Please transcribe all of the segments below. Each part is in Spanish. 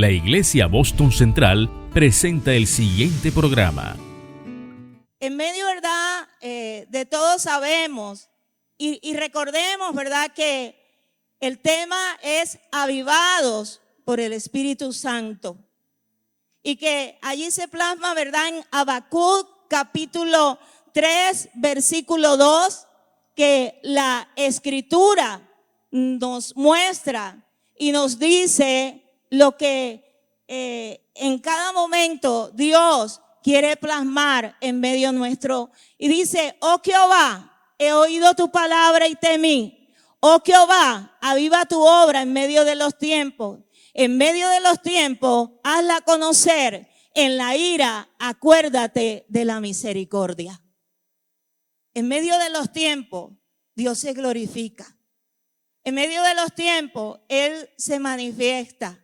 La Iglesia Boston Central presenta el siguiente programa. En medio, ¿verdad? De todos sabemos y recordemos, ¿verdad? Que el tema es avivados por el Espíritu Santo. Y que allí se plasma, ¿verdad? En Habacuc capítulo 3, versículo 2, que la Escritura nos muestra y nos dice lo que en cada momento Dios quiere plasmar en medio nuestro. Y dice: oh Jehová, he oído tu palabra y temí. Oh Jehová, aviva tu obra en medio de los tiempos. En medio de los tiempos, hazla conocer. En la ira, acuérdate de la misericordia. En medio de los tiempos, Dios se glorifica. En medio de los tiempos, Él se manifiesta.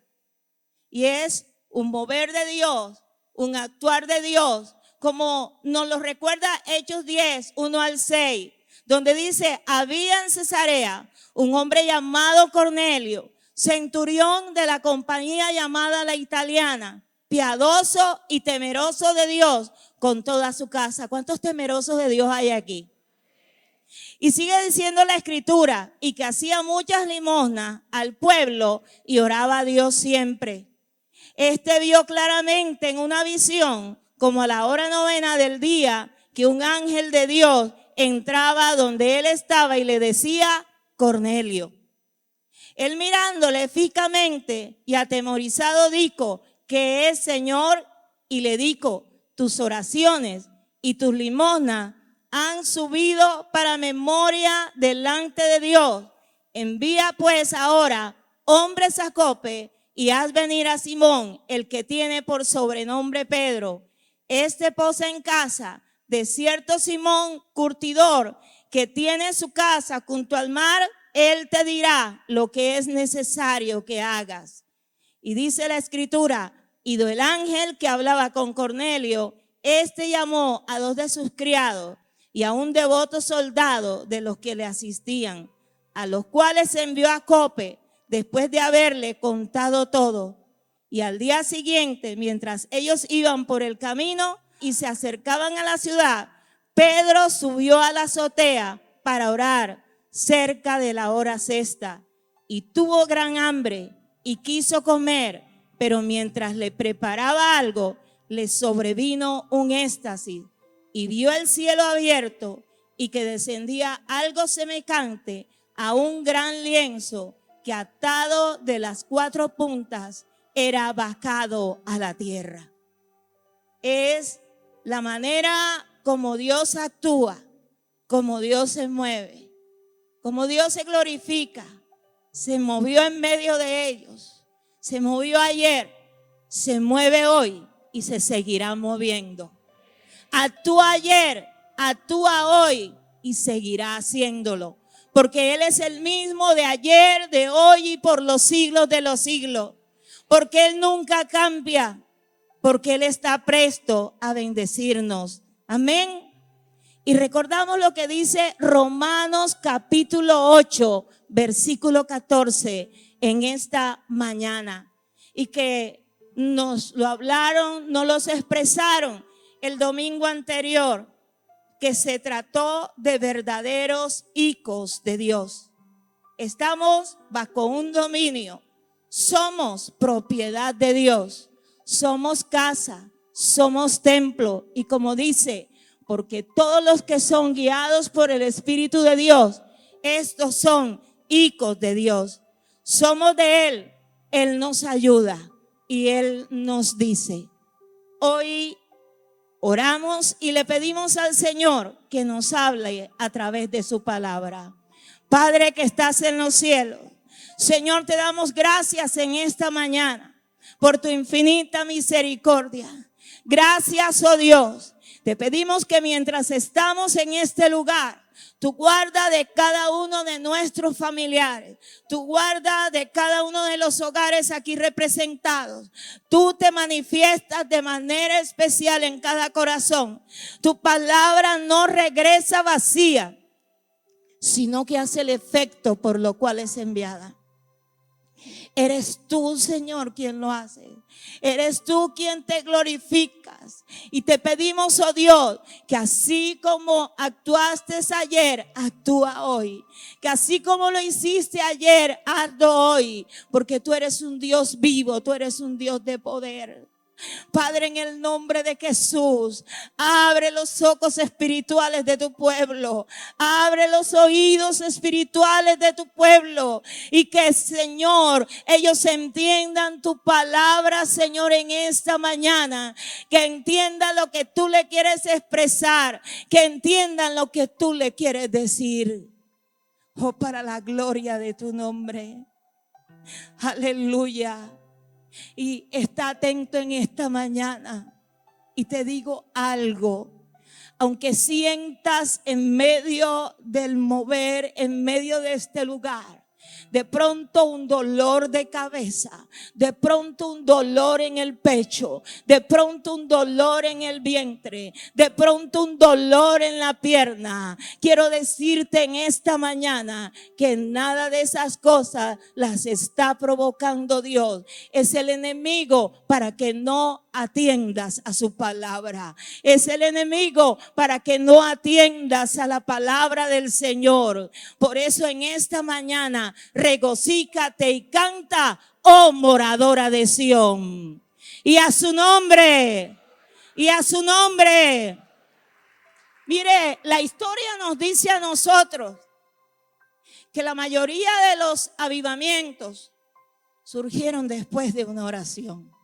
Y es un mover de Dios, un actuar de Dios, como nos lo recuerda Hechos 10, 1 al 6, donde dice: había en Cesarea un hombre llamado Cornelio, centurión de la compañía llamada la Italiana, piadoso y temeroso de Dios con toda su casa. ¿Cuántos temerosos de Dios hay aquí? Y sigue diciendo la Escritura: y que hacía muchas limosnas al pueblo y oraba a Dios siempre. Este vio claramente en una visión, como a la hora novena del día, que un ángel de Dios entraba donde él estaba y le decía: Cornelio. Él, mirándole fijamente y atemorizado, dijo: ¿qué es, Señor? Y le dijo: tus oraciones y tus limosnas han subido para memoria delante de Dios. Envía pues ahora hombres a Jope y haz venir a Simón, el que tiene por sobrenombre Pedro. Este posa en casa de cierto Simón curtidor, que tiene su casa junto al mar. Él te dirá lo que es necesario que hagas. Y dice la Escritura: y el ángel que hablaba con Cornelio, este llamó a 2 de sus criados y a un devoto soldado de los que le asistían, a los cuales envió a Jope después de haberle contado todo. Y al día siguiente, mientras ellos iban por el camino y se acercaban a la ciudad, Pedro subió a la azotea para orar cerca de la hora sexta, y tuvo gran hambre y quiso comer, pero mientras le preparaba algo, le sobrevino un éxtasis y vio el cielo abierto y que descendía algo semejante a un gran lienzo que, atado de las 4 puntas, era bajado a la tierra. Es la manera como Dios actúa, como Dios se mueve, como Dios se glorifica. Se movió en medio de ellos, se movió ayer, se mueve hoy y se seguirá moviendo. Actúa ayer, actúa hoy y seguirá haciéndolo, porque Él es el mismo de ayer, de hoy y por los siglos de los siglos. Porque Él nunca cambia, porque Él está presto a bendecirnos. Amén. Y recordamos lo que dice Romanos capítulo 8, versículo 14 en esta mañana. Y que nos lo hablaron, nos los expresaron el domingo anterior, que se trató de verdaderos hijos de Dios. Estamos bajo un dominio. Somos propiedad de Dios. Somos casa, somos templo. Y como dice: porque todos los que son guiados por el Espíritu de Dios, estos son hijos de Dios. Somos de Él. Él nos ayuda y Él nos dice. Hoy oramos y le pedimos al Señor que nos hable a través de su palabra. Padre que estás en los cielos, Señor, te damos gracias en esta mañana por tu infinita misericordia. Gracias, oh Dios. Te pedimos que mientras estamos en este lugar, tú guarda de cada uno de nuestros familiares, tú guarda de cada uno de los hogares aquí representados. Tú te manifiestas de manera especial en cada corazón. Tu palabra no regresa vacía, sino que hace el efecto por lo cual es enviada. Eres tú, Señor, quien lo hace. Eres tú quien te glorificas. Y te pedimos, oh Dios, que así como actuaste ayer, actúa hoy. Que así como lo hiciste ayer, hazlo hoy. Porque tú eres un Dios vivo, tú eres un Dios de poder. Padre, en el nombre de Jesús, abre los ojos espirituales de tu pueblo, abre los oídos espirituales de tu pueblo, y que, Señor, ellos entiendan tu palabra, Señor, en esta mañana, que entiendan lo que tú le quieres expresar, que entiendan lo que tú le quieres decir. Oh, para la gloria de tu nombre. Aleluya. Y está atento en esta mañana. Y te digo algo. Aunque sientas en medio del mover, en medio de este lugar, de pronto un dolor de cabeza, de pronto un dolor en el pecho, de pronto un dolor en el vientre, de pronto un dolor en la pierna. Quiero decirte en esta mañana que nada de esas cosas las está provocando Dios. Es el enemigo para que no atiendas a su palabra. Es el enemigo para que no atiendas a la palabra del Señor. Por eso en esta mañana regocícate y canta, oh moradora de Sión. Y a su nombre, y a su nombre. Mire, la historia nos dice a nosotros que la mayoría de los avivamientos surgieron después de una oración.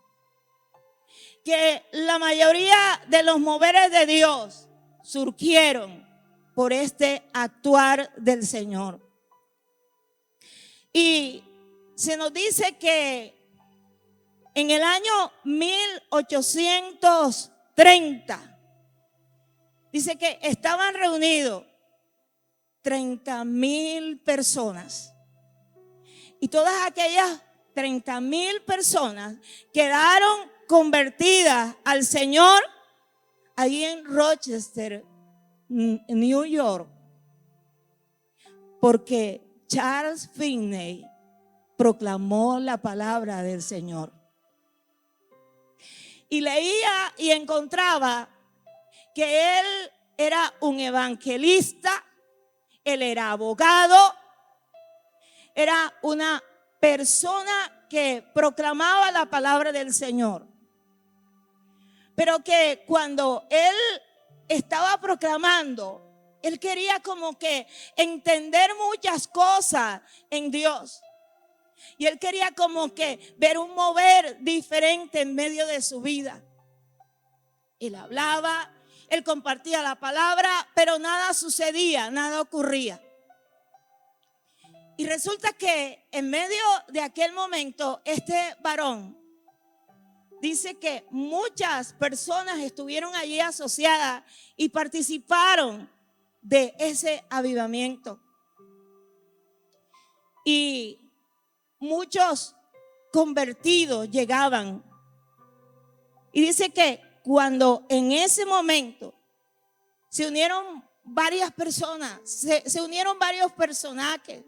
Que la mayoría de los moveres de Dios surgieron por este actuar del Señor. Y se nos dice que en el año 1830, dice que estaban reunidos 30,000 personas. Y todas aquellas 30,000 personas quedaron convertidas al Señor allí en Rochester, New York, porque Charles Finney proclamó la palabra del Señor. Y leía y encontraba que él era un evangelista, él era abogado, era una persona que proclamaba la palabra del Señor. Pero que cuando él estaba proclamando, él quería como que entender muchas cosas en Dios. Y él quería como que ver un mover diferente en medio de su vida. Él hablaba, él compartía la palabra, pero nada sucedía, nada ocurría. Y resulta que en medio de aquel momento, este varón dice que muchas personas estuvieron allí asociadas y participaron de ese avivamiento. Y muchos convertidos llegaban. Y dice que cuando en ese momento se unieron varias personas, se unieron varios personajes,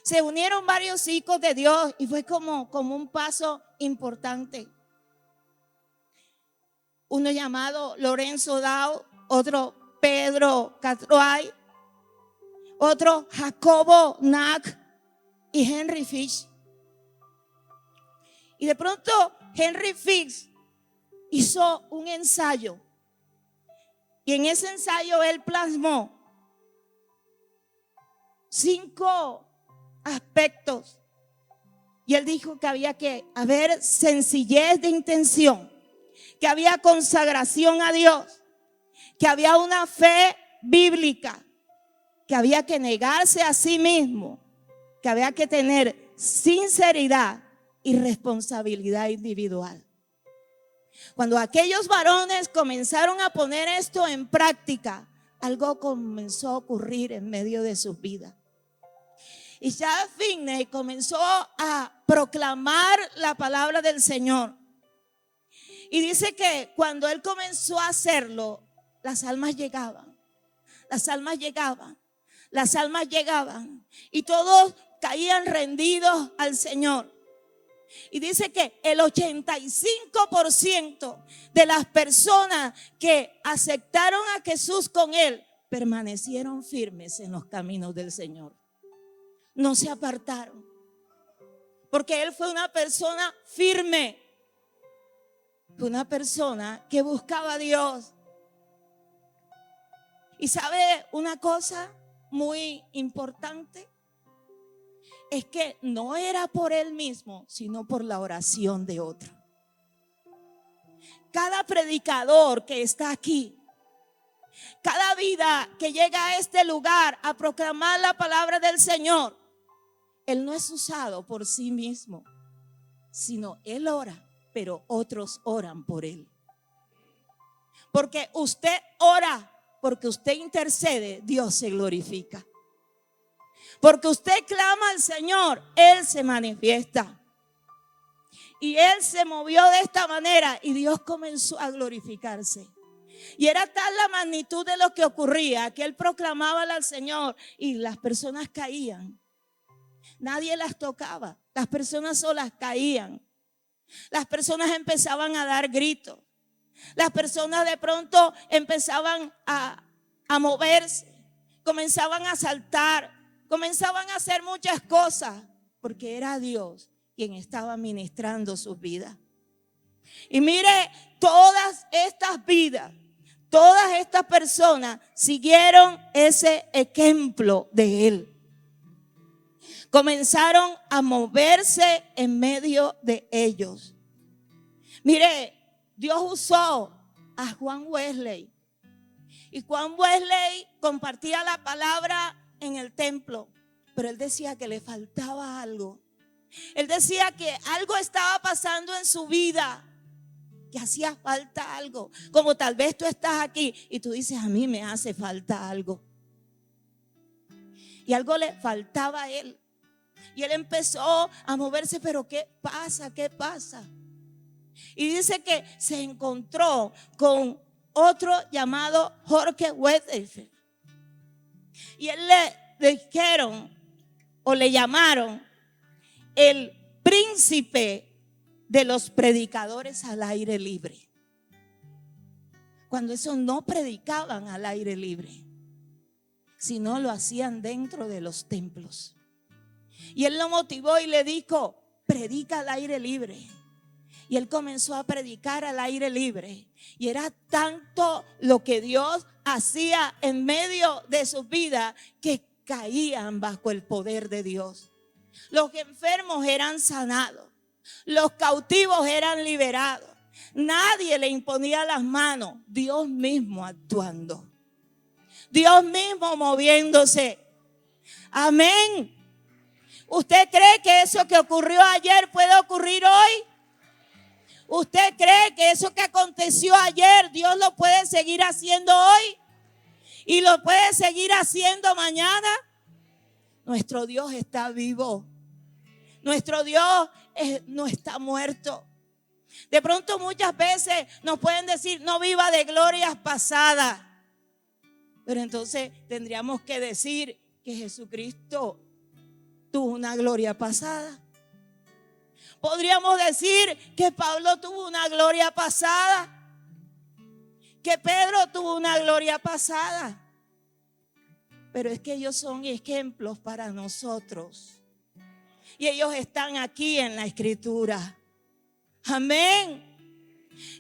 se unieron varios hijos de Dios, y fue como un paso importante. Uno llamado Lorenzo Dow, otro Pedro Catroay, otro Jacobo Nack y Henry Fish. Y de pronto Henry Fish hizo un ensayo, y en ese ensayo él plasmó 5 aspectos, y él dijo que había que haber sencillez de intención, que había consagración a Dios, que había una fe bíblica, que había que negarse a sí mismo, que había que tener sinceridad y responsabilidad individual. Cuando aquellos varones comenzaron a poner esto en práctica, algo comenzó a ocurrir en medio de sus vidas. Y Charles Finney comenzó a proclamar la palabra del Señor. Y dice que cuando él comenzó a hacerlo, las almas llegaban, las almas llegaban, las almas llegaban, y todos caían rendidos al Señor. Y dice que el 85% de las personas que aceptaron a Jesús con él permanecieron firmes en los caminos del Señor. No se apartaron. Porque él fue una persona firme. Fue una persona que buscaba a Dios. Y sabe una cosa muy importante, es que no era por él mismo, sino por la oración de otro. Cada predicador que está aquí, cada vida que llega a este lugar a proclamar la palabra del Señor, él no es usado por sí mismo, sino él ora, pero otros oran por él. Porque usted ora, porque usted intercede, Dios se glorifica. Porque usted clama al Señor, Él se manifiesta. Y Él se movió de esta manera y Dios comenzó a glorificarse. Y era tal la magnitud de lo que ocurría que Él proclamaba al Señor y las personas caían. Nadie las tocaba, las personas solas caían. Las personas empezaban a dar gritos. Las personas de pronto empezaban a moverse, comenzaban a saltar, comenzaban a hacer muchas cosas, porque era Dios quien estaba ministrando sus vidas. Y mire, todas estas vidas, todas estas personas siguieron ese ejemplo de Él. Comenzaron a moverse en medio de ellos. Mire, Dios usó a Juan Wesley. Y Juan Wesley compartía la palabra en el templo, pero él decía que le faltaba algo. Él decía que algo estaba pasando en su vida, que hacía falta algo. Como tal vez tú estás aquí y tú dices, a mí me hace falta algo. Y algo le faltaba a él. Y él empezó a moverse, pero ¿qué pasa? ¿Qué pasa? Y dice que se encontró con otro llamado Jorge Wesley. Y él le dijeron o le llamaron el príncipe de los predicadores al aire libre. Cuando eso no predicaban al aire libre, sino lo hacían dentro de los templos. Y él lo motivó y le dijo, predica al aire libre. Y él comenzó a predicar al aire libre. Y era tanto lo que Dios hacía en medio de sus vidas que caían bajo el poder de Dios. Los enfermos eran sanados. Los cautivos eran liberados. Nadie le imponía las manos. Dios mismo actuando. Dios mismo moviéndose. Amén. ¿Usted cree que eso que ocurrió ayer puede ocurrir hoy? ¿Usted cree que eso que aconteció ayer Dios lo puede seguir haciendo hoy? ¿Y lo puede seguir haciendo mañana? Nuestro Dios está vivo. Nuestro Dios no está muerto. De pronto muchas veces nos pueden decir, no viva de glorias pasadas. Pero entonces tendríamos que decir que Jesucristo tuvo una gloria pasada. Podríamos decir que Pablo tuvo una gloria pasada, que Pedro tuvo una gloria pasada. Pero es que ellos son ejemplos para nosotros. Y ellos están aquí en la Escritura. Amén.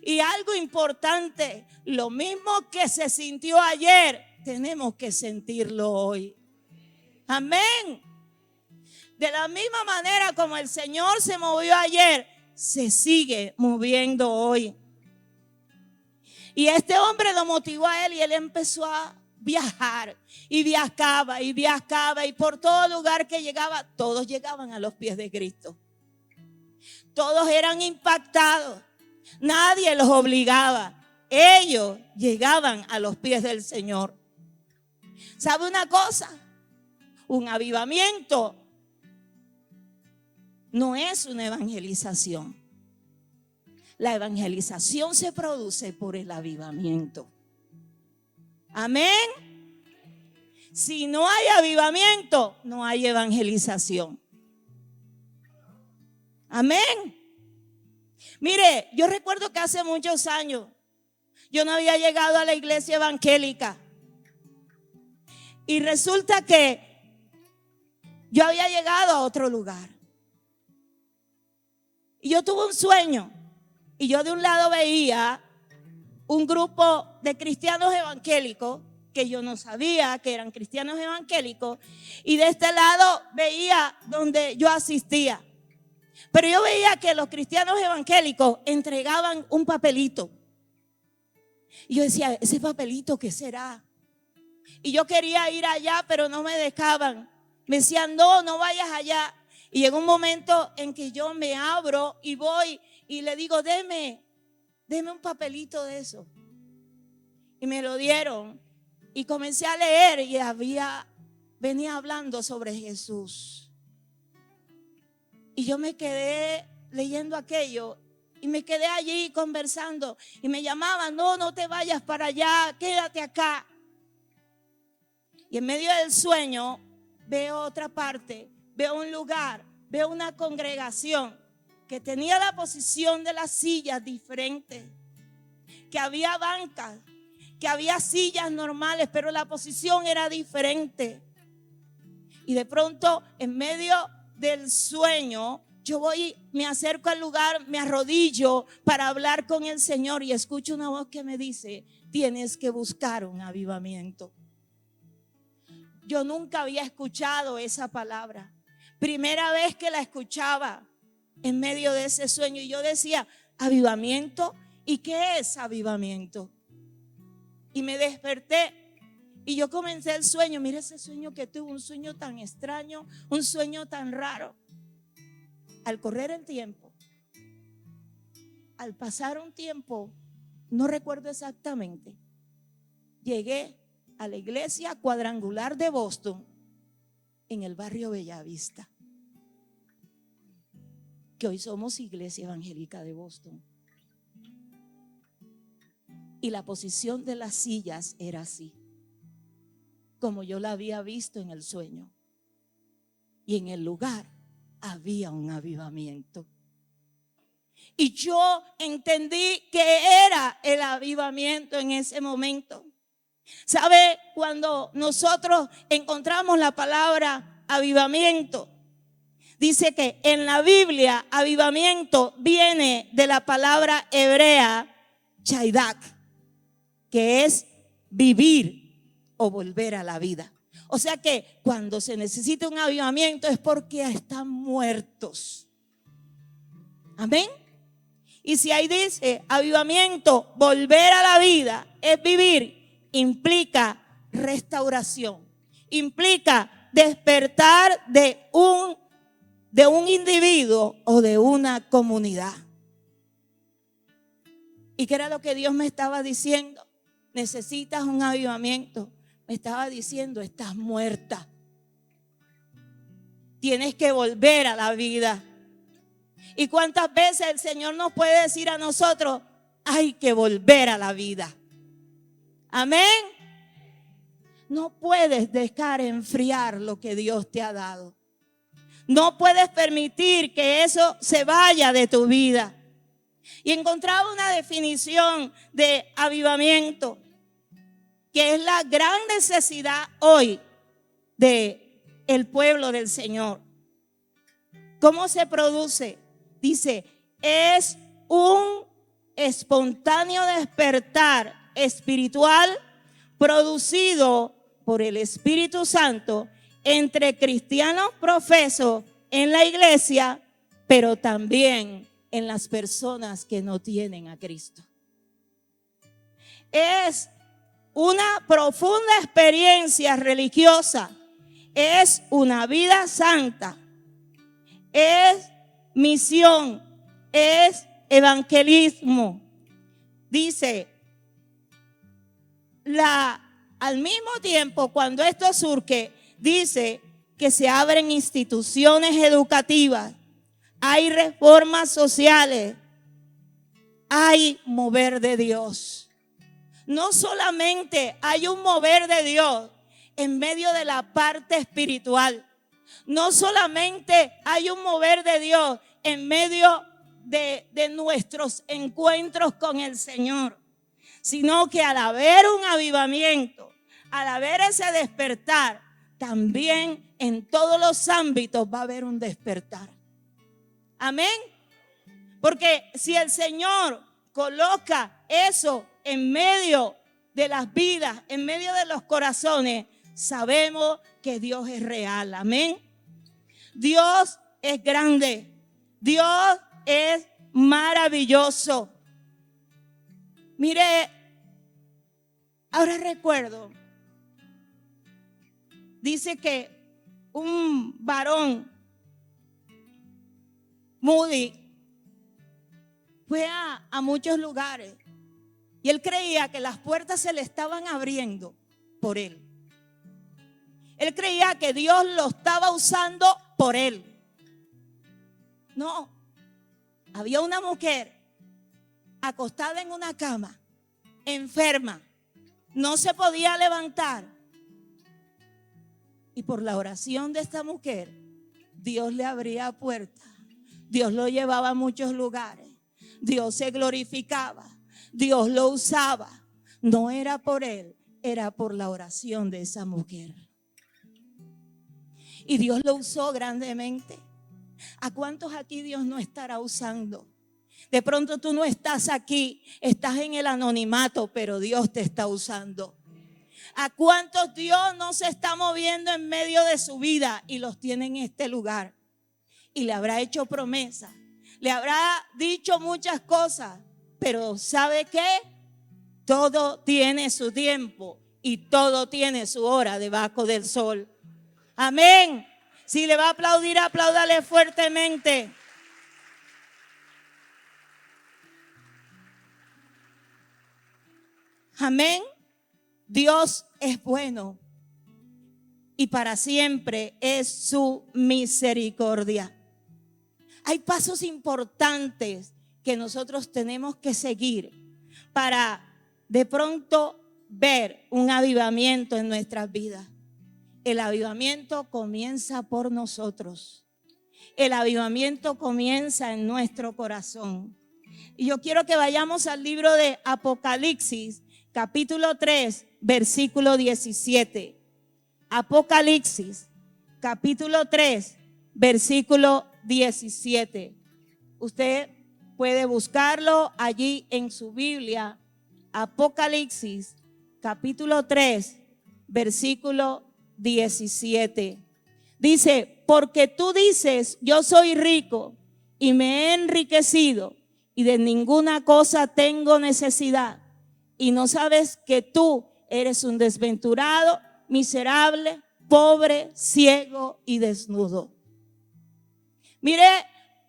Y algo importante, lo mismo que se sintió ayer, tenemos que sentirlo hoy. Amén. De la misma manera como el Señor se movió ayer, se sigue moviendo hoy. Y este hombre lo motivó a él y él empezó a viajar. Y viajaba y viajaba y por todo lugar que llegaba, todos llegaban a los pies de Cristo. Todos eran impactados. Nadie los obligaba. Ellos llegaban a los pies del Señor. ¿Sabe una cosa? Un avivamiento no es una evangelización. La evangelización se produce por el avivamiento. Amén. Si no hay avivamiento, no hay evangelización. Amén. Mire, yo recuerdo que hace muchos años yo no había llegado a la iglesia evangélica. Y resulta que yo había llegado a otro lugar. Y yo tuve un sueño. Y yo de un lado veía un grupo de cristianos evangélicos que yo no sabía que eran cristianos evangélicos. Y de este lado veía donde yo asistía. Pero yo veía que los cristianos evangélicos entregaban un papelito. Y yo decía, ¿ese papelito qué será? Y yo quería ir allá, pero no me dejaban. Me decían, no vayas allá. Y llegó un momento en que yo me abro y voy y le digo, deme un papelito de eso. Y me lo dieron. Y comencé a leer y venía hablando sobre Jesús. Y yo me quedé leyendo aquello y me quedé allí conversando. Y me llamaban, no te vayas para allá, quédate acá. Y en medio del sueño veo otra parte, veo un lugar, veo una congregación que tenía la posición de las sillas diferentes, que había bancas, que había sillas normales, pero la posición era diferente. Y de pronto, en medio del sueño, yo me acerco al lugar, me arrodillo para hablar con el Señor y escucho una voz que me dice, tienes que buscar un avivamiento. Yo nunca había escuchado esa palabra. Primera vez que la escuchaba en medio de ese sueño. Y yo decía, ¿avivamiento? ¿Y qué es avivamiento? Y me desperté y yo comencé el sueño. Mira ese sueño que tuve, un sueño tan extraño, un sueño tan raro. Al correr el tiempo, al pasar un tiempo, no recuerdo exactamente, llegué a la iglesia cuadrangular de Boston, en el barrio Bellavista, que hoy somos Iglesia Evangélica de Boston. Y la posición de las sillas era así, como yo la había visto en el sueño. Y en el lugar había un avivamiento. Y yo entendí que era el avivamiento en ese momento. ¿Sabe? Cuando nosotros encontramos la palabra avivamiento, dice que en la Biblia avivamiento viene de la palabra hebrea chaidak, que es vivir o volver a la vida. O sea que cuando se necesita un avivamiento es porque están muertos. Amén. Y si ahí dice avivamiento, volver a la vida, es vivir, implica restauración, implica despertar de un individuo o de una comunidad. ¿Y qué era lo que Dios me estaba diciendo? Necesitas un avivamiento. Me estaba diciendo, estás muerta. Tienes que volver a la vida. ¿Y cuántas veces el Señor nos puede decir a nosotros, hay que volver a la vida? Amén. No puedes dejar enfriar lo que Dios te ha dado. No puedes permitir que eso se vaya de tu vida. Y encontraba una definición de avivamiento, que es la gran necesidad hoy del pueblo del Señor. ¿Cómo se produce? Dice, es un espontáneo despertar espiritual producido por el Espíritu Santo entre cristianos profesos en la iglesia, pero también en las personas que no tienen a Cristo. Es una profunda experiencia religiosa, es una vida santa, es misión, es evangelismo. Dice, al mismo tiempo, cuando esto surge, dice que se abren instituciones educativas, hay reformas sociales, hay mover de Dios. No solamente hay un mover de Dios en medio de la parte espiritual, no solamente hay un mover de Dios en medio de nuestros encuentros con el Señor, sino que al haber un avivamiento, al haber ese despertar, también en todos los ámbitos va a haber un despertar. Amén. Porque si el Señor coloca eso en medio de las vidas, en medio de los corazones, sabemos que Dios es real. Amén. Dios es grande. Dios es maravilloso. Mire, ahora recuerdo, dice que un varón, Moody, fue a muchos lugares y él creía que las puertas se le estaban abriendo por él. Él creía que Dios lo estaba usando por él. No, había una mujer acostada en una cama, enferma, no se podía levantar. Y por la oración de esta mujer, Dios le abría puertas. Dios lo llevaba a muchos lugares. Dios se glorificaba. Dios lo usaba. No era por él, era por la oración de esa mujer. Y Dios lo usó grandemente. ¿A cuántos aquí Dios no estará usando? De pronto tú no estás aquí, estás en el anonimato, pero Dios te está usando. ¿A cuántos Dios no se está moviendo en medio de su vida y los tiene en este lugar? Y le habrá hecho promesa, le habrá dicho muchas cosas, pero ¿sabe qué? Todo tiene su tiempo y todo tiene su hora debajo del sol. Amén. Si le va a aplaudir, apláudale fuertemente. Amén. Dios es bueno y para siempre es su misericordia. Hay pasos importantes que nosotros tenemos que seguir para de pronto ver un avivamiento en nuestras vidas. El avivamiento comienza por nosotros. El avivamiento comienza en nuestro corazón. Y yo quiero que vayamos al libro de Apocalipsis, capítulo 3, versículo 17. Apocalipsis, capítulo 3, versículo 17. Usted puede buscarlo allí en su Biblia. Apocalipsis, capítulo 3, versículo 17. Dice, porque tú dices, yo soy rico y me he enriquecido y de ninguna cosa tengo necesidad. Y no sabes que tú eres un desventurado, miserable, pobre, ciego y desnudo. Mire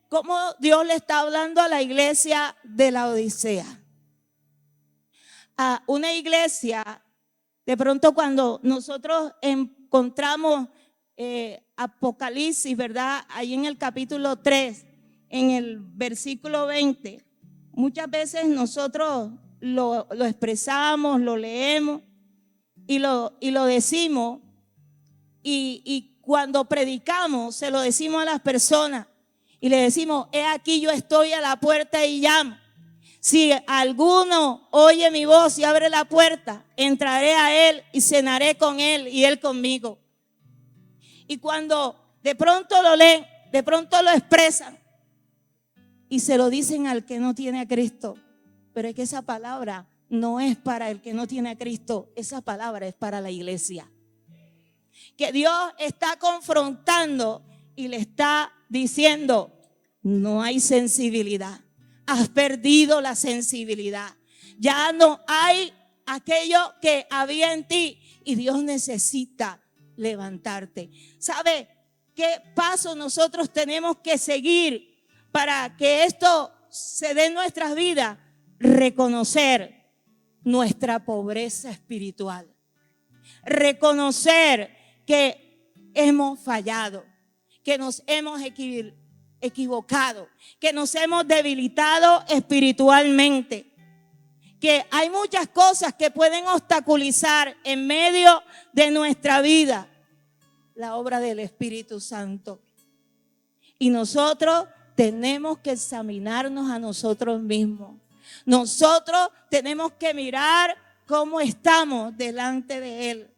cómo Dios le está hablando a la iglesia de la Odisea. A una iglesia, de pronto cuando nosotros encontramos Apocalipsis, ¿verdad? Ahí en el capítulo 3, en el versículo 20, muchas veces nosotros lo expresamos, lo leemos y lo decimos y cuando predicamos se lo decimos a las personas y le decimos, he aquí yo estoy a la puerta y llamo. Si alguno oye mi voz y abre la puerta, entraré a él y cenaré con él y él conmigo. Y cuando de pronto lo leen, de pronto lo expresan y se lo dicen al que no tiene a Cristo. Pero es que esa palabra no es para el que no tiene a Cristo, esa palabra es para la iglesia. Que Dios está confrontando y le está diciendo, no hay sensibilidad. Has perdido la sensibilidad. Ya no hay aquello que había en ti y Dios necesita levantarte. ¿Sabe qué paso nosotros tenemos que seguir para que esto se dé en nuestras vidas? Reconocer nuestra pobreza espiritual. Reconocer que hemos fallado, que nos hemos equivocado, que nos hemos debilitado espiritualmente, que hay muchas cosas que pueden obstaculizar en medio de nuestra vida la obra del Espíritu Santo. Y nosotros tenemos que examinarnos a nosotros mismos. Nosotros tenemos que mirar cómo estamos delante de Él.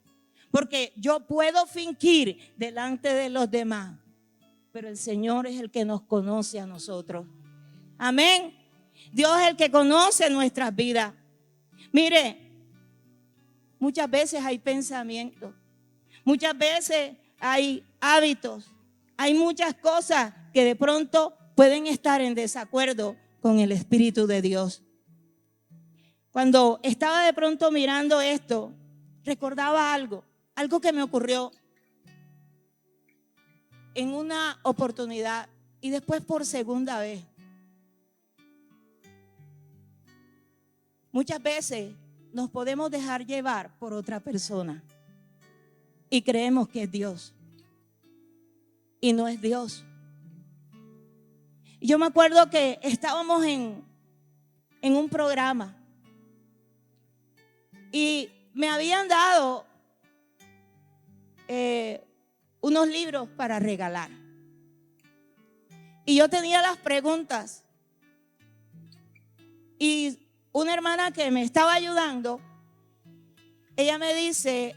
Porque yo puedo fingir delante de los demás, pero el Señor es el que nos conoce a nosotros. Amén. Dios es el que conoce nuestras vidas. Mire, muchas veces hay pensamientos, muchas veces hay hábitos, hay muchas cosas que de pronto pueden estar en desacuerdo con el Espíritu de Dios. Cuando estaba de pronto mirando esto, recordaba algo que me ocurrió en una oportunidad y después por segunda vez. Muchas veces nos podemos dejar llevar por otra persona y creemos que es Dios y no es Dios. Y yo me acuerdo que estábamos en un programa y me habían dado unos libros para regalar. Y yo tenía las preguntas. Y una hermana que me estaba ayudando, ella me dice,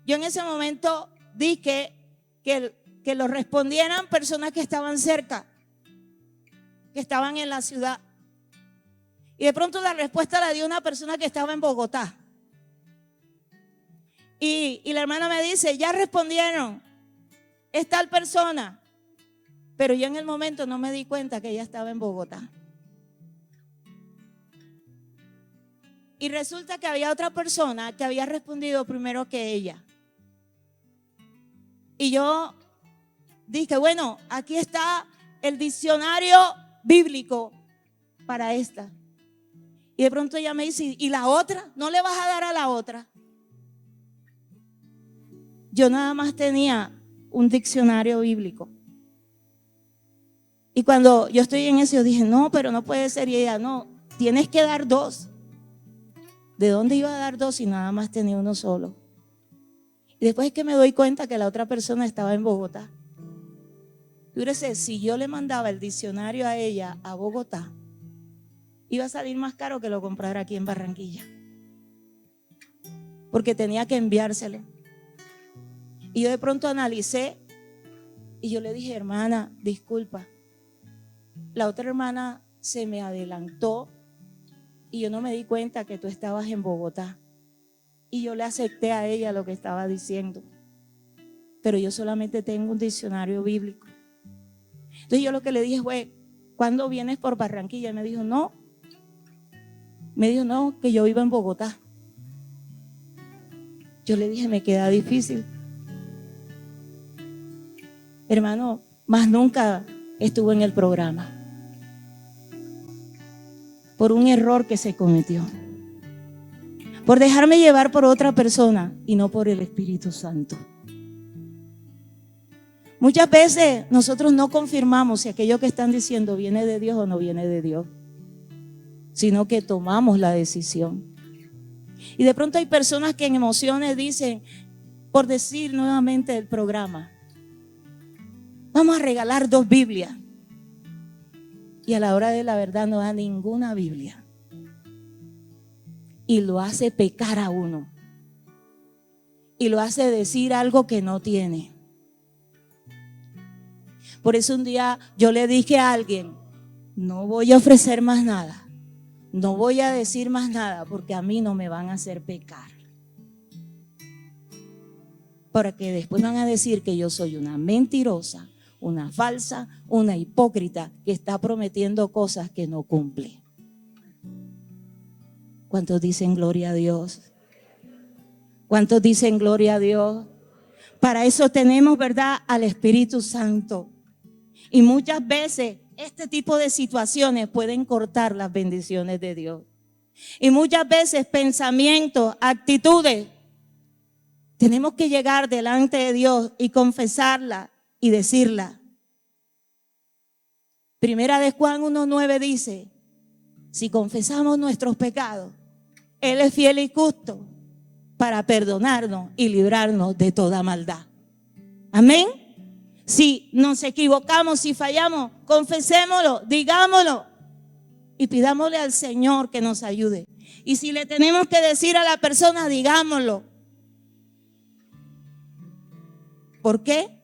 yo en ese momento dije que lo respondieran personas que estaban cerca, que estaban en la ciudad. Y de pronto la respuesta la dio una persona que estaba en Bogotá. Y la hermana me dice, ya respondieron, es tal persona. Pero yo en el momento no me di cuenta que ella estaba en Bogotá. Y resulta que había otra persona que había respondido primero que ella. Y yo dije, bueno, aquí está el diccionario bíblico para esta. Y de pronto ella me dice, ¿y la otra? ¿No le vas a dar a la otra? Yo nada más tenía un diccionario bíblico. Y cuando yo estoy en eso, yo dije, no, pero no puede ser. Y ella, no, tienes que dar dos. ¿De dónde iba a dar dos si nada más tenía uno solo? Y después es que me doy cuenta que la otra persona estaba en Bogotá. Fíjese, si yo le mandaba el diccionario a ella a Bogotá, iba a salir más caro que lo comprara aquí en Barranquilla. Porque tenía que enviárselo. Y yo de pronto analicé y yo le dije, hermana, disculpa. La otra hermana se me adelantó y yo no me di cuenta que tú estabas en Bogotá. Y yo le acepté a ella lo que estaba diciendo. Pero yo solamente tengo un diccionario bíblico. Entonces yo lo que le dije fue, ¿cuándo vienes por Barranquilla? Y me dijo, no. Me dijo, no, que yo vivo en Bogotá. Yo le dije, me queda difícil. Hermano, más nunca estuvo en el programa. Por un error que se cometió. Por dejarme llevar por otra persona y no por el Espíritu Santo. Muchas veces nosotros no confirmamos si aquello que están diciendo viene de Dios o no viene de Dios, sino que tomamos la decisión. Y de pronto hay personas que en emociones dicen, por decir nuevamente el programa, vamos a regalar 2 Biblias. Y a la hora de la verdad no da ninguna Biblia. Y lo hace pecar a uno. Y lo hace decir algo que no tiene. Por eso un día yo le dije a alguien, no voy a ofrecer más nada. No voy a decir más nada porque a mí no me van a hacer pecar. Porque después van a decir que yo soy una mentirosa, una falsa, una hipócrita que está prometiendo cosas que no cumple. ¿Cuántos dicen gloria a Dios? ¿Cuántos dicen gloria a Dios? Para eso tenemos, ¿verdad?, al Espíritu Santo. Y muchas veces este tipo de situaciones pueden cortar las bendiciones de Dios. Y muchas veces pensamientos, actitudes, tenemos que llegar delante de Dios y confesarla y decirla. Primera de Juan 1:9 dice, si confesamos nuestros pecados, Él es fiel y justo para perdonarnos y librarnos de toda maldad. Amén. Si nos equivocamos, si fallamos, confesémoslo, digámoslo y pidámosle al Señor que nos ayude. Y si le tenemos que decir a la persona, digámoslo. ¿Por qué?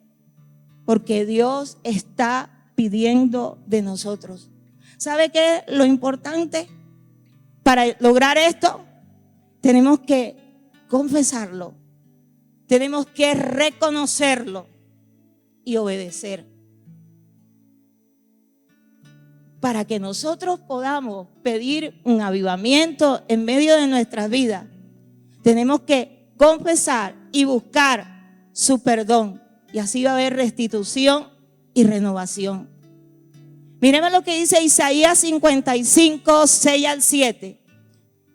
Porque Dios está pidiendo de nosotros. ¿Sabe qué es lo importante? Para lograr esto, tenemos que confesarlo. Tenemos que reconocerlo y obedecer. Para que nosotros podamos pedir un avivamiento en medio de nuestras vidas, tenemos que confesar y buscar su perdón. Y así va a haber restitución y renovación. Miremos lo que dice Isaías 55, 6 al 7.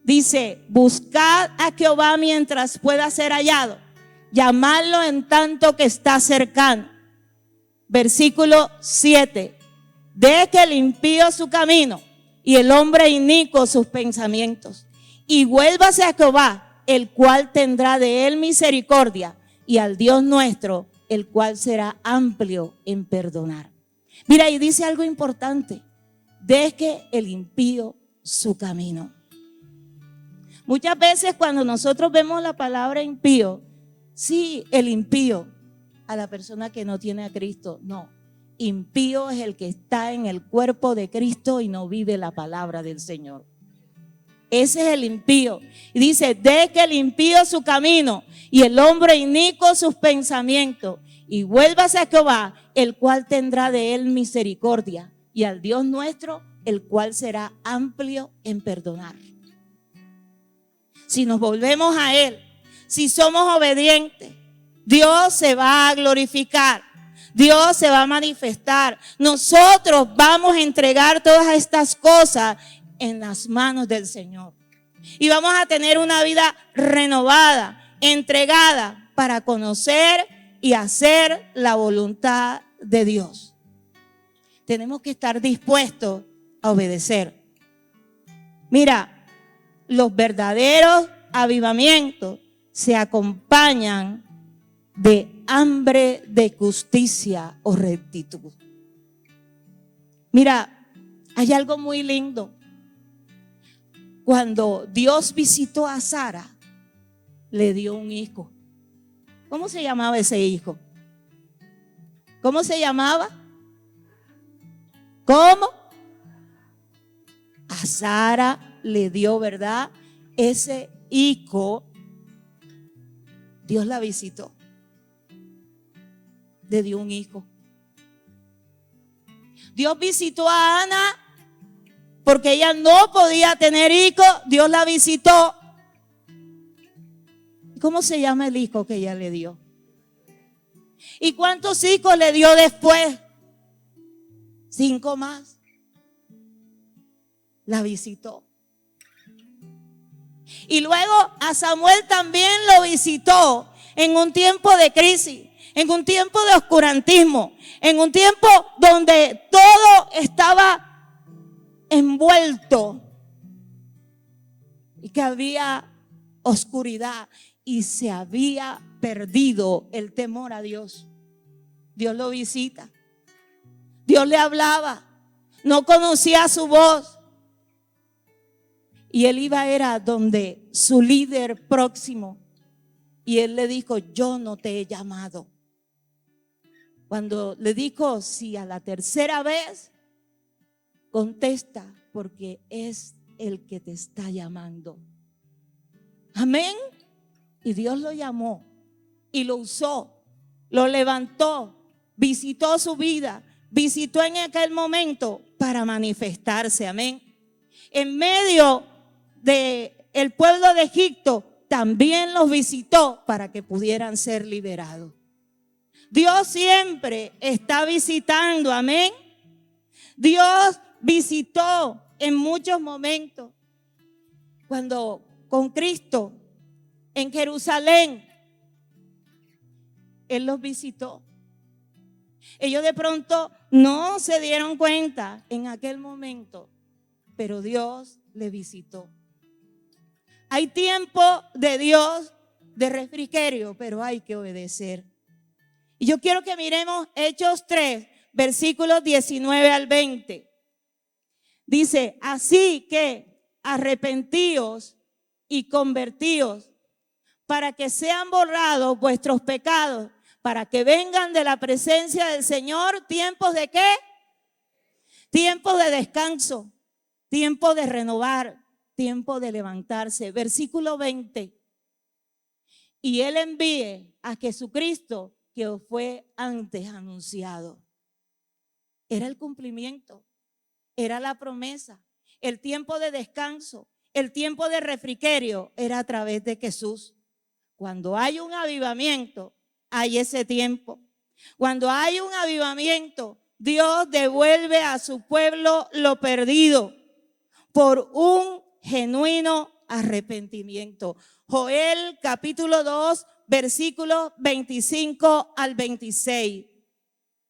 Dice: buscad a Jehová mientras pueda ser hallado, llamadlo en tanto que está cercano. Versículo 7. Deje el impío su camino y el hombre inicuo sus pensamientos, y vuélvase a Jehová, el cual tendrá de él misericordia, y al Dios nuestro, el cual será amplio en perdonar. Mira, y dice algo importante: deje el impío su camino. Muchas veces cuando nosotros vemos la palabra impío, sí, el impío, a la persona que no tiene a Cristo, no. Impío es el que está en el cuerpo de Cristo y no vive la palabra del Señor. Ese es el impío. Y dice: deje el impío su camino y el hombre inicuo sus pensamientos, y vuélvase a Jehová, el cual tendrá de él misericordia, y al Dios nuestro, el cual será amplio en perdonar. Si nos volvemos a él, si somos obedientes, Dios se va a glorificar, Dios se va a manifestar. Nosotros vamos a entregar todas estas cosas en las manos del Señor. Y vamos a tener una vida renovada, entregada para conocer y hacer la voluntad de Dios. Tenemos que estar dispuestos a obedecer. Mira, los verdaderos avivamientos se acompañan de hambre de justicia o rectitud. Mira, hay algo muy lindo. Cuando Dios visitó a Sara, le dio un hijo. ¿Cómo se llamaba ese hijo? ¿Cómo se llamaba? ¿Cómo? A Sara le dio, ¿verdad? Ese hijo. Dios la visitó. Le dio un hijo. Dios visitó a Ana porque ella no podía tener hijo. Dios la visitó. ¿Cómo se llama el hijo que ella le dio? ¿Y cuántos hijos le dio después? 5 más. La visitó. Y luego a Samuel también lo visitó en un tiempo de crisis, en un tiempo de oscurantismo, en un tiempo donde todo estaba envuelto y que había oscuridad y se había perdido el temor a Dios. Dios lo visita. Dios le hablaba. No conocía su voz. Y él era donde su líder próximo. Y él le dijo: yo no te he llamado. Cuando le dijo: si a la tercera vez, contesta, porque es el que te está llamando. Amén. Y Dios lo llamó y lo usó, lo levantó, visitó su vida, visitó en aquel momento para manifestarse. Amén. En medio del pueblo de Egipto también los visitó para que pudieran ser liberados. Dios siempre está visitando. Amén. Dios visitó en muchos momentos. Cuando con Cristo en Jerusalén, Él los visitó. Ellos de pronto no se dieron cuenta en aquel momento, pero Dios le visitó. Hay tiempo de Dios de refrigerio, pero hay que obedecer. Y yo quiero que miremos Hechos 3, versículos 19 al 20. Dice, así que arrepentíos y convertíos para que sean borrados vuestros pecados, para que vengan de la presencia del Señor tiempos de ¿qué? Tiempos de descanso, tiempo de renovar, tiempo de levantarse. Versículo 20. Y Él envíe a Jesucristo que os fue antes anunciado. Era el cumplimiento, era la promesa, el tiempo de descanso, el tiempo de refrigerio era a través de Jesús. Cuando hay un avivamiento, hay ese tiempo. Cuando hay un avivamiento, Dios devuelve a su pueblo lo perdido por un genuino arrepentimiento. Joel capítulo 2, versículos 25 al 26.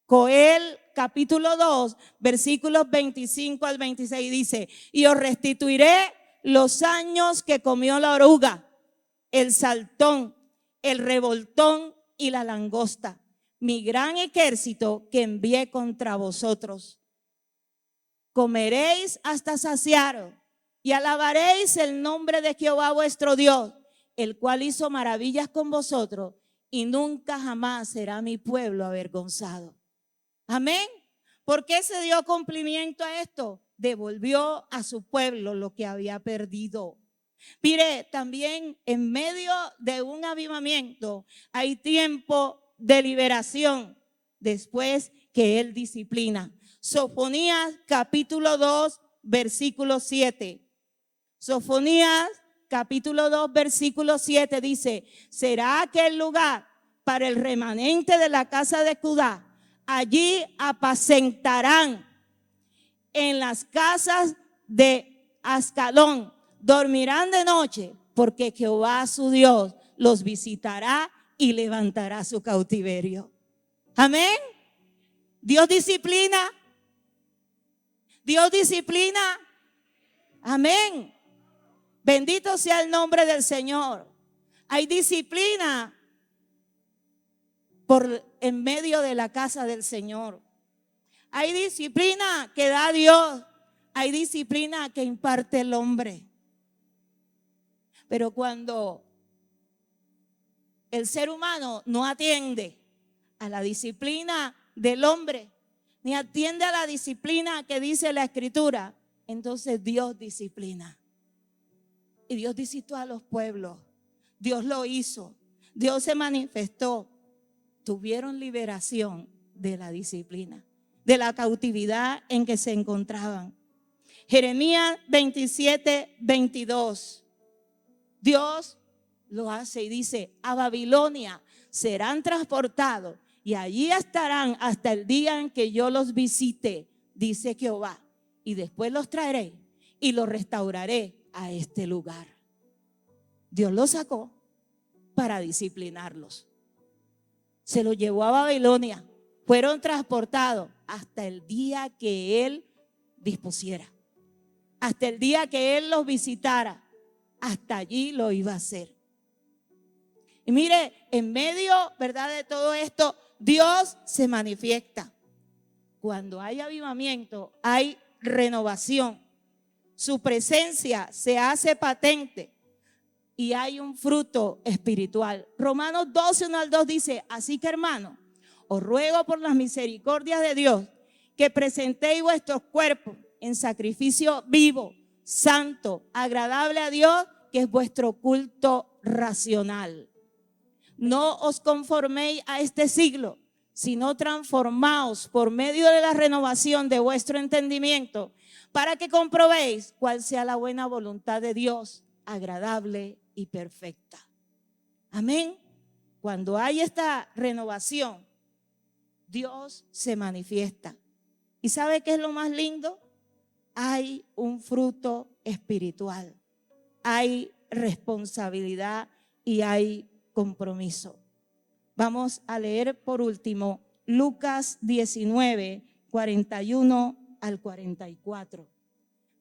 Joel capítulo 2, versículos 25 al 26 dice, y os restituiré los años que comió la oruga, el saltón, el revoltón y la langosta, mi gran ejército que envié contra vosotros. Comeréis hasta saciaros y alabaréis el nombre de Jehová vuestro Dios, el cual hizo maravillas con vosotros, y nunca jamás será mi pueblo avergonzado. Amén. ¿Por qué se dio cumplimiento a esto? Devolvió a su pueblo lo que había perdido. Mire, también en medio de un avivamiento hay tiempo de liberación después que Él disciplina. Sofonías capítulo 2, versículo 7. Sofonías capítulo 2, versículo 7 dice, será aquel lugar para el remanente de la casa de Judá. Allí apacentarán en las casas de Ascalón. Dormirán de noche porque Jehová su Dios los visitará y levantará su cautiverio. Amén. Dios disciplina. Dios disciplina. Amén. Bendito sea el nombre del Señor. Hay disciplina en medio de la casa del Señor. Hay disciplina que da Dios. Hay disciplina que imparte el hombre. Pero cuando el ser humano no atiende a la disciplina del hombre, ni atiende a la disciplina que dice la Escritura, entonces Dios disciplina. Y Dios disciplinó a los pueblos. Dios lo hizo. Dios se manifestó. Tuvieron liberación de la disciplina, de la cautividad en que se encontraban. Jeremías 27, 22. Dios lo hace y dice, a Babilonia serán transportados y allí estarán hasta el día en que yo los visite, dice Jehová, y después los traeré y los restauraré a este lugar. Dios los sacó para disciplinarlos. Se los llevó a Babilonia, fueron transportados hasta el día que Él dispusiera, hasta el día que Él los visitara. Hasta allí lo iba a hacer. Y mire, en medio, ¿verdad?, de todo esto, Dios se manifiesta. Cuando hay avivamiento, hay renovación. Su presencia se hace patente y hay un fruto espiritual. Romanos 12, 1 al 2 dice, así que hermanos, os ruego por las misericordias de Dios que presentéis vuestros cuerpos en sacrificio vivo, santo, agradable a Dios, que es vuestro culto racional. No os conforméis a este siglo, sino transformaos por medio de la renovación de vuestro entendimiento, para que comprobéis cuál sea la buena voluntad de Dios, agradable y perfecta. Amén. Cuando hay esta renovación, Dios se manifiesta. ¿Y sabe qué es lo más lindo? Hay un fruto espiritual, hay responsabilidad y hay compromiso. Vamos a leer por último Lucas 19, 41 al 44.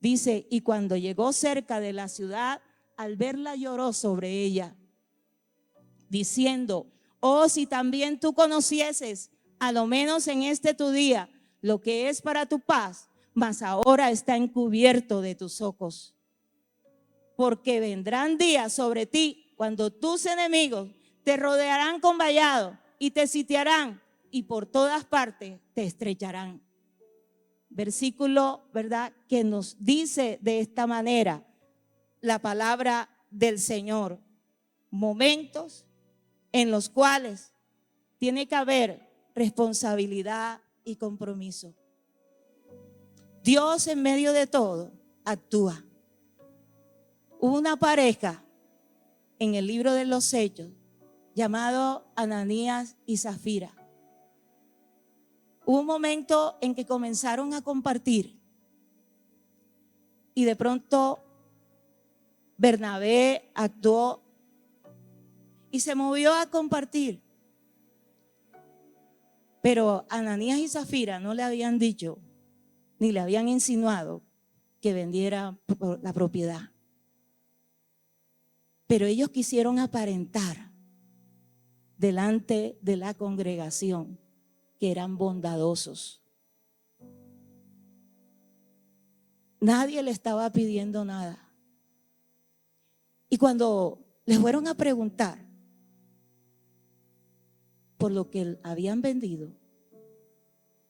Dice, y cuando llegó cerca de la ciudad, al verla lloró sobre ella, diciendo, Oh, si también tú conocieses, a lo menos en este tu día, lo que es para tu paz, mas ahora está encubierto de tus ojos. Porque vendrán días sobre ti cuando tus enemigos te rodearán con vallado y te sitiarán y por todas partes te estrecharán. Versículo, ¿verdad?, que nos dice de esta manera la palabra del Señor. Momentos en los cuales tiene que haber responsabilidad y compromiso. Dios en medio de todo actúa. Hubo una pareja en el libro de los Hechos llamado Ananías y Zafira. Hubo un momento en que comenzaron a compartir y de pronto Bernabé actuó y se movió a compartir. Pero Ananías y Zafira no le habían dicho ni le habían insinuado que vendiera la propiedad. Pero ellos quisieron aparentar delante de la congregación que eran bondadosos. Nadie le estaba pidiendo nada. Y cuando les fueron a preguntar por lo que habían vendido,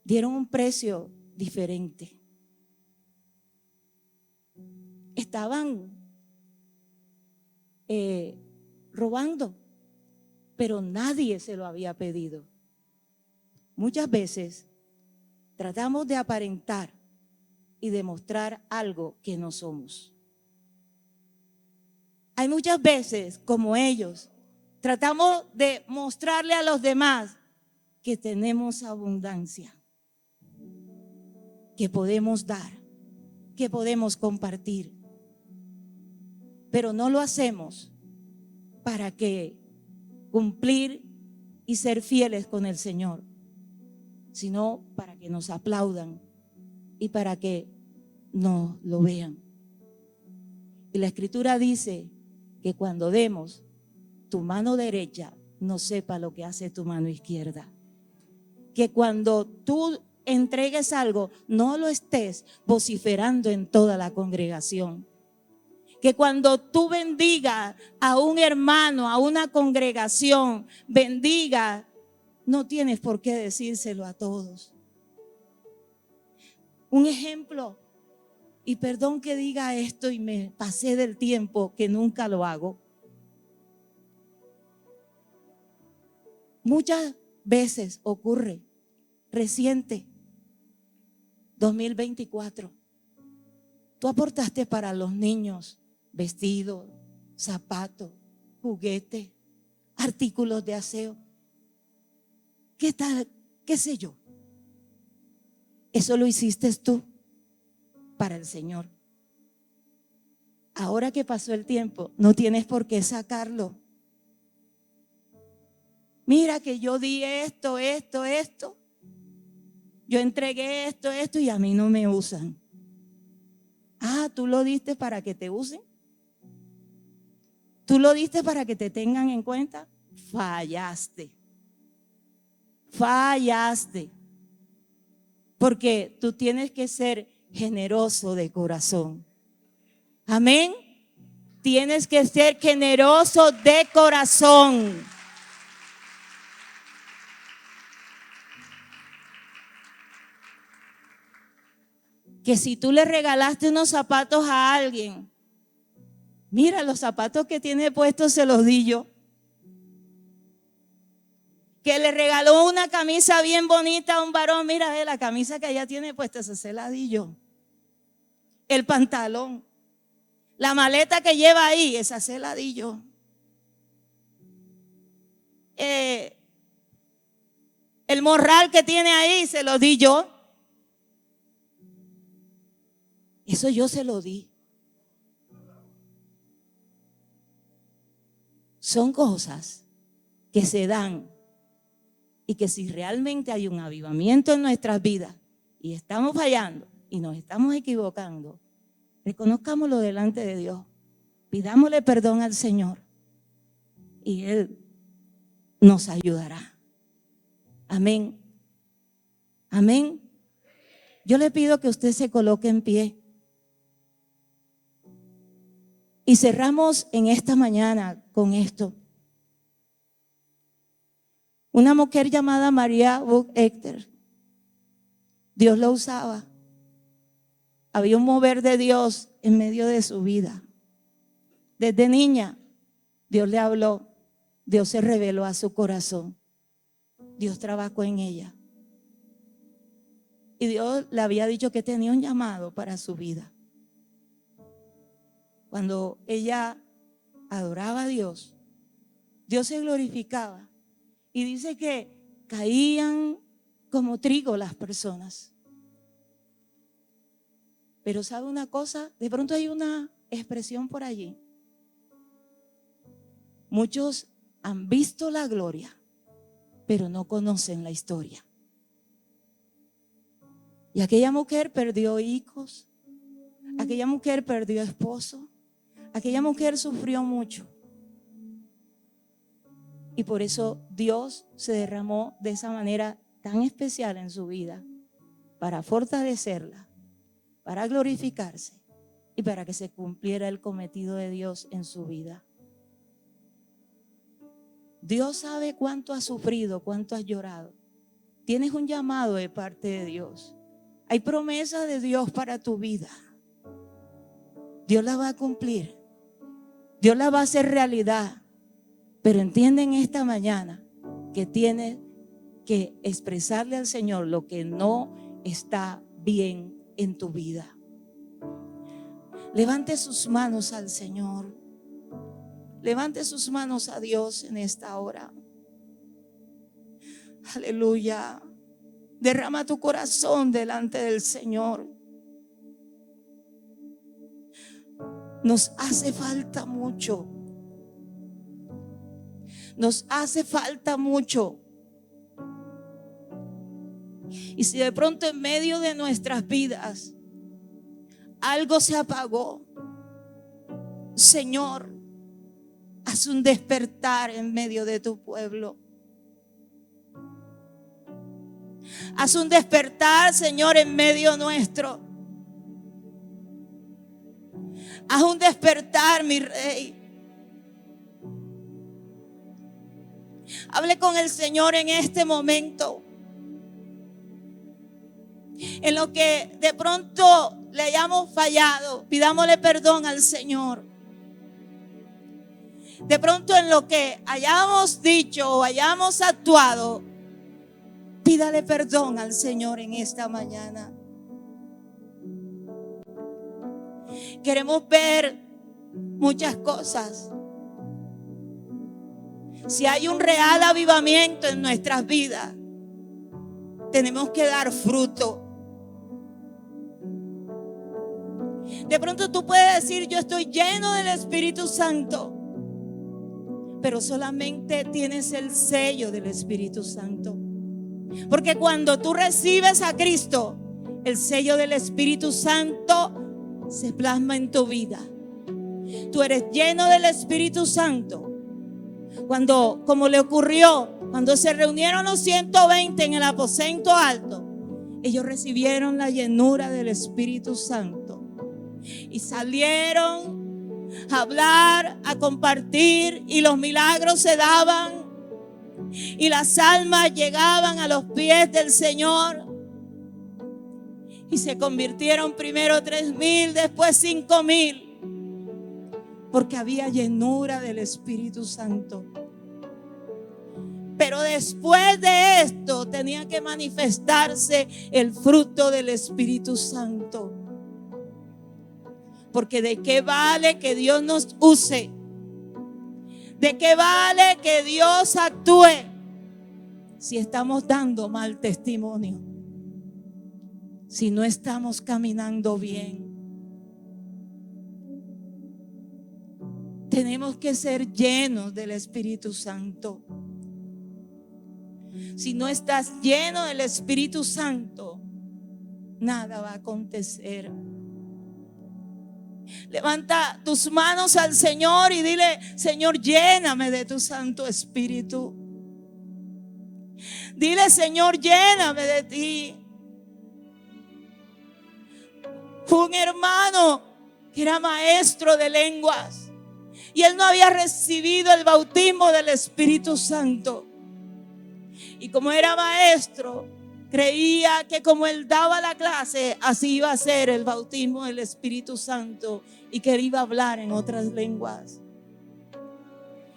dieron un precio diferente. Estaban robando, pero nadie se lo había pedido. Muchas veces tratamos de aparentar y demostrar algo que no somos. Hay muchas veces, como ellos, tratamos de mostrarle a los demás que tenemos abundancia, que podemos dar, que podemos compartir, pero no lo hacemos para que cumplir y ser fieles con el Señor, sino para que nos aplaudan y para que nos lo vean. Y la Escritura dice que cuando demos, tu mano derecha no sepa lo que hace tu mano izquierda. Que cuando tú entregues algo, no lo estés vociferando en toda la congregación. Que cuando tú bendigas a un hermano, a una congregación, bendiga, no tienes por qué decírselo a todos. Un ejemplo, y perdón que diga esto y me pasé del tiempo, que nunca lo hago. Muchas veces ocurre, reciente, 2024, tú aportaste para los niños vestidos, zapatos, juguetes, artículos de aseo. ¿Qué tal? ¿Qué sé yo? Eso lo hiciste tú para el Señor. Ahora que pasó el tiempo, no tienes por qué sacarlo. Mira que yo di esto. Yo entregué esto y a mí no me usan. Ah, ¿tú lo diste para que te usen? ¿Tú lo diste para que te tengan en cuenta? Fallaste. Porque tú tienes que ser generoso de corazón. Amén. Tienes que ser generoso de corazón. Que si tú le regalaste unos zapatos a alguien, mira, los zapatos que tiene puestos se los di yo. Que le regaló una camisa bien bonita a un varón, mira, la camisa que ella tiene puesta, esa se la di yo. El pantalón, la maleta que lleva ahí, esa se la di yo. El morral que tiene ahí, se lo di yo. Eso yo se lo di. Son cosas que se dan y que si realmente hay un avivamiento en nuestras vidas y estamos fallando y nos estamos equivocando, reconozcámoslo delante de Dios, pidámosle perdón al Señor y Él nos ayudará. Amén. Amén. Yo le pido que usted se coloque en pie. Y cerramos en esta mañana con esto. Una mujer llamada María Buck Hector, Dios la usaba. Había un mover de Dios en medio de su vida. Desde niña, Dios le habló, Dios se reveló a su corazón, Dios trabajó en ella. Y Dios le había dicho que tenía un llamado para su vida. Cuando ella adoraba a Dios, Dios se glorificaba. Y dice que caían como trigo las personas. Pero ¿sabe una cosa? De pronto hay una expresión por allí. Muchos han visto la gloria, pero no conocen la historia. Y aquella mujer perdió hijos, aquella mujer perdió esposo, aquella mujer sufrió mucho. Y por eso Dios se derramó de esa manera tan especial en su vida, para fortalecerla, para glorificarse y para que se cumpliera el cometido de Dios en su vida. Dios sabe cuánto has sufrido, cuánto has llorado. Tienes un llamado de parte de Dios. Hay promesas de Dios para tu vida. Dios la va a cumplir. Dios la va a hacer realidad. Pero entiende en esta mañana que tienes que expresarle al Señor lo que no está bien en tu vida. Levante sus manos al Señor. Levante sus manos a Dios en esta hora. Aleluya. Derrama tu corazón delante del Señor. Nos hace falta mucho. Nos hace falta mucho. Y si de pronto en medio de nuestras vidas algo se apagó, Señor, haz un despertar en medio de tu pueblo. Haz un despertar, Señor, en medio nuestro. Haz un despertar, mi Rey. Hable con el Señor en este momento. En lo que de pronto le hayamos fallado, pidámosle perdón al Señor. De pronto en lo que hayamos dicho o hayamos actuado, pídale perdón al Señor en esta mañana. Queremos ver muchas cosas. Si hay un real avivamiento en nuestras vidas, tenemos que dar fruto. De pronto tú puedes decir: yo estoy lleno del Espíritu Santo, pero solamente tienes el sello del Espíritu Santo. Porque cuando tú recibes a Cristo, el sello del Espíritu Santo se plasma en tu vida. Tú eres lleno del Espíritu Santo. Cuando, como le ocurrió, cuando se reunieron los 120 en el aposento alto, ellos recibieron la llenura del Espíritu Santo y salieron a hablar, a compartir, y los milagros se daban y las almas llegaban a los pies del Señor. Y se convirtieron primero 3,000, después 5,000. Porque había llenura del Espíritu Santo. Pero después de esto tenía que manifestarse el fruto del Espíritu Santo. Porque ¿de qué vale que Dios nos use? ¿De qué vale que Dios actúe si estamos dando mal testimonio? Si no estamos caminando bien. Tenemos que ser llenos del Espíritu Santo. Si no estás lleno del Espíritu Santo, nada va a acontecer. Levanta tus manos al Señor y dile: Señor, lléname de tu Santo Espíritu. Dile: Señor, lléname de ti. Un hermano que era maestro de lenguas y él no había recibido el bautismo del Espíritu Santo. Y como era maestro, creía que como él daba la clase, así iba a ser el bautismo del Espíritu Santo y que él iba a hablar en otras lenguas.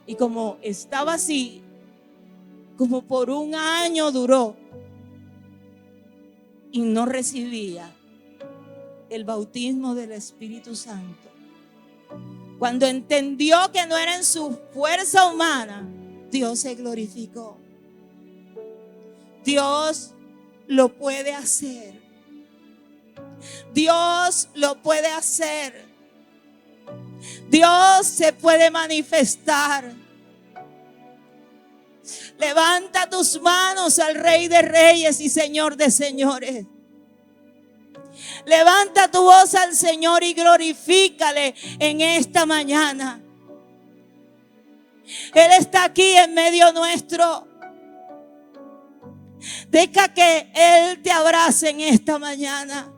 Y como estaba así, como por un año duró y no recibía el bautismo del Espíritu Santo. Cuando entendió que no era en su fuerza humana, Dios se glorificó. Dios lo puede hacer. Dios lo puede hacer. Dios se puede manifestar. Levanta tus manos al Rey de Reyes y Señor de Señores. Levanta tu voz al Señor y glorifícale en esta mañana. Él está aquí en medio nuestro. Deja que Él te abrace en esta mañana.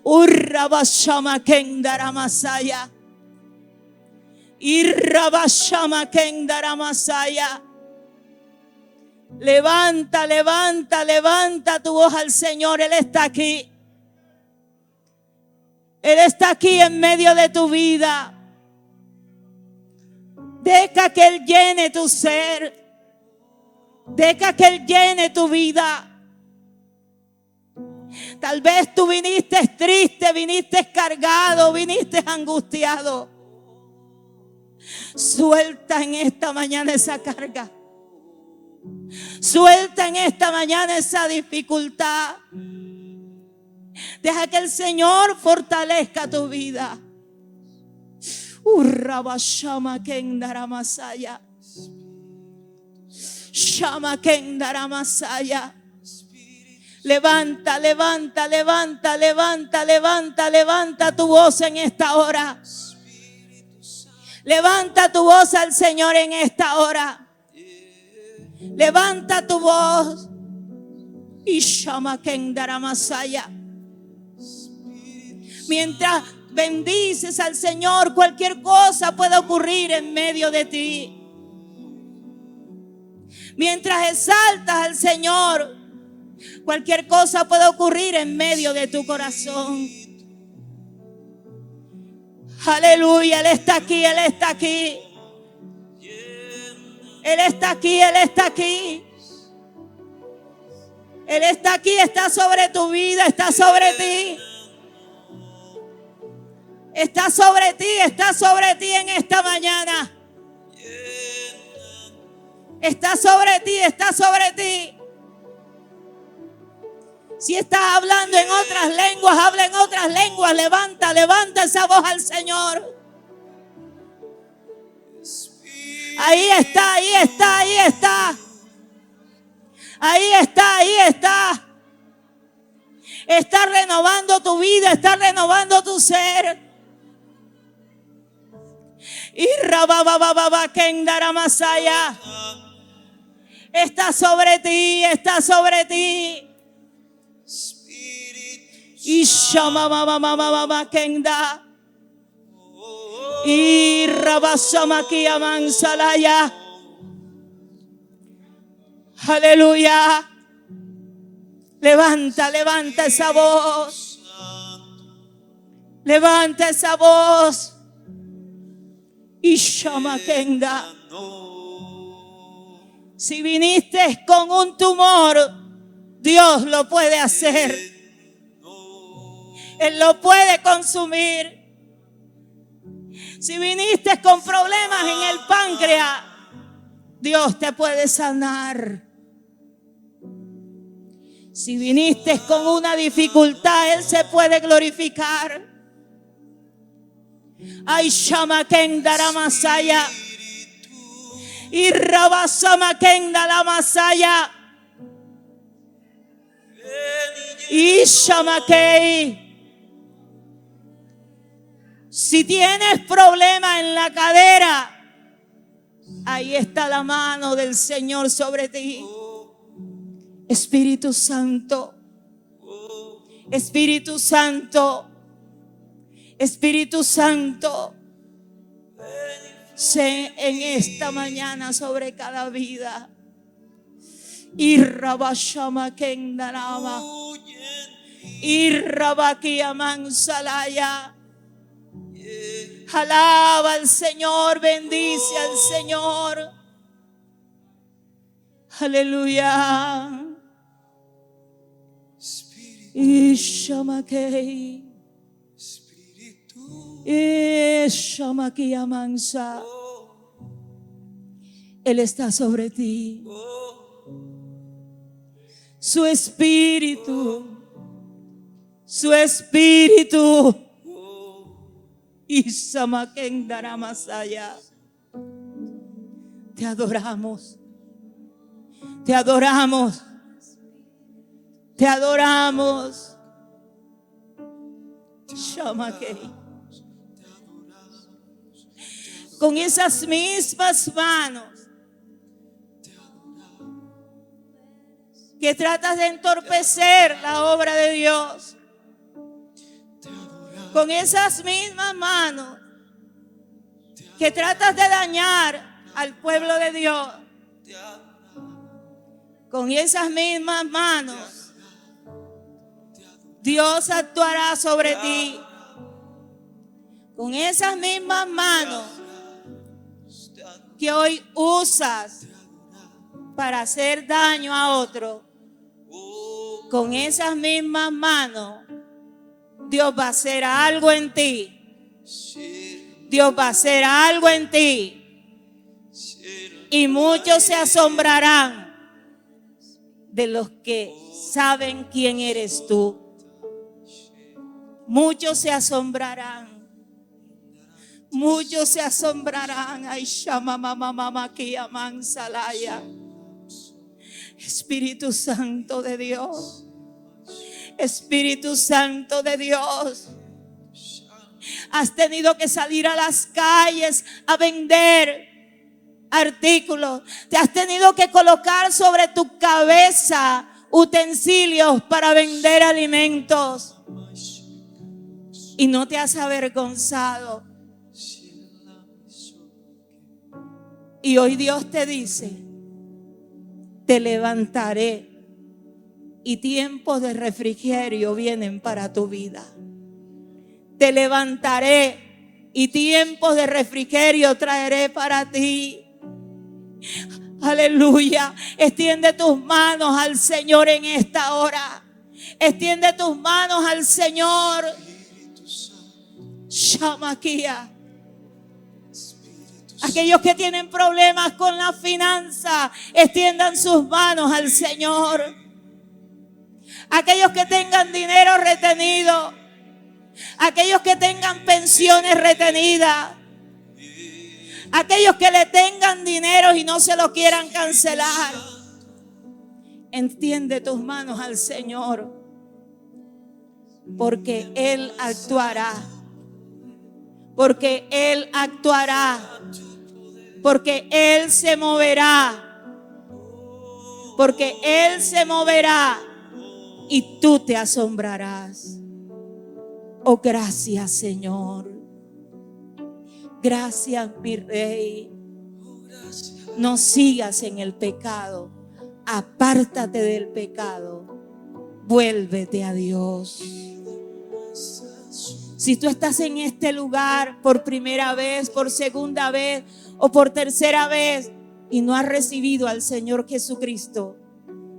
Urrabashama kendara masaya. Irrabashama kendara masaya. Levanta, levanta, levanta tu voz al Señor. Él está aquí. Él está aquí en medio de tu vida. Deja que Él llene tu ser. Deja que Él llene tu vida. Tal vez tú viniste triste, viniste cargado, viniste angustiado. Suelta en esta mañana esa carga. Suelta en esta mañana esa dificultad. Deja que el Señor fortalezca tu vida. Urrabashama kendara masaya. Shama kendara masaya. Levanta, levanta, levanta, levanta, levanta, levanta tu voz en esta hora. Levanta tu voz al Señor en esta hora. Levanta tu voz. Y shama kendara masaya. Mientras bendices al Señor, cualquier cosa puede ocurrir en medio de ti. Mientras exaltas al Señor, cualquier cosa puede ocurrir en medio de tu corazón. Aleluya, Él está aquí, Él está aquí. Él está aquí, Él está aquí. Él está aquí, está sobre tu vida, está sobre ti. Está sobre ti en esta mañana. Está sobre ti, está sobre ti. Si estás hablando en otras lenguas, habla en otras lenguas. Levanta, levanta esa voz al Señor. Ahí está, ahí está, ahí está. Ahí está, ahí está. Está renovando tu vida, está renovando tu ser. Y rababababa kendara masaya. Está sobre ti, está sobre ti. Y shamamamamamama kenda. Y rabasamakia mansalaya. Aleluya. Levanta, levanta esa voz. Levanta esa voz. Y shama kenda. Si viniste con un tumor, Dios lo puede hacer. Él lo puede consumir. Si viniste con problemas en el páncreas, Dios te puede sanar. Si viniste con una dificultad, Él se puede glorificar. Ay, shama kendara masaya. Y rabasama kendara masaya. Y shama kei. Si tienes problema en la cadera, ahí está la mano del Señor sobre ti. Espíritu Santo, Espíritu Santo, Espíritu Santo, sé en esta mañana sobre cada vida. Irrabashama kendarama, Irrabakiamansalaya. Alaba al Señor, bendice al Señor. Aleluya. Ishamakei, Ishamakiamansa. Él está sobre ti. Su espíritu, su espíritu. Isamakendaramashaya. Te adoramos, te adoramos, te adoramos. Shamakei. Con esas mismas manos que tratas de entorpecer la obra de Dios, con esas mismas manos que tratas de dañar al pueblo de Dios, con esas mismas manos Dios actuará sobre ti. Con esas mismas manos que hoy usas para hacer daño a otro, con esas mismas manos Dios va a hacer algo en ti. Dios va a hacer algo en ti. Y muchos se asombrarán de los que saben quién eres tú. Muchos se asombrarán. Muchos se asombrarán. Ay, shama mama mama kiaman salaya. Espíritu Santo de Dios. Espíritu Santo de Dios. Has tenido que salir a las calles a vender artículos. Te has tenido que colocar sobre tu cabeza utensilios para vender alimentos. Y no te has avergonzado. Y hoy Dios te dice: te levantaré y tiempos de refrigerio vienen para tu vida. Te levantaré y tiempos de refrigerio traeré para ti. Aleluya. Extiende tus manos al Señor en esta hora. Extiende tus manos al Señor. Shamakia. Aquellos que tienen problemas con la finanza, extiendan sus manos al Señor. Aquellos que tengan dinero retenido, aquellos que tengan pensiones retenidas, aquellos que le tengan dinero y no se lo quieran cancelar, extiende tus manos al Señor, porque Él actuará. Porque Él actuará. Porque Él se moverá. Porque Él se moverá. Y tú te asombrarás. Oh, gracias, Señor. Gracias, mi Rey. No sigas en el pecado. Apártate del pecado. Vuélvete a Dios. Si tú estás en este lugar por primera vez, por segunda vez o por tercera vez y no has recibido al Señor Jesucristo,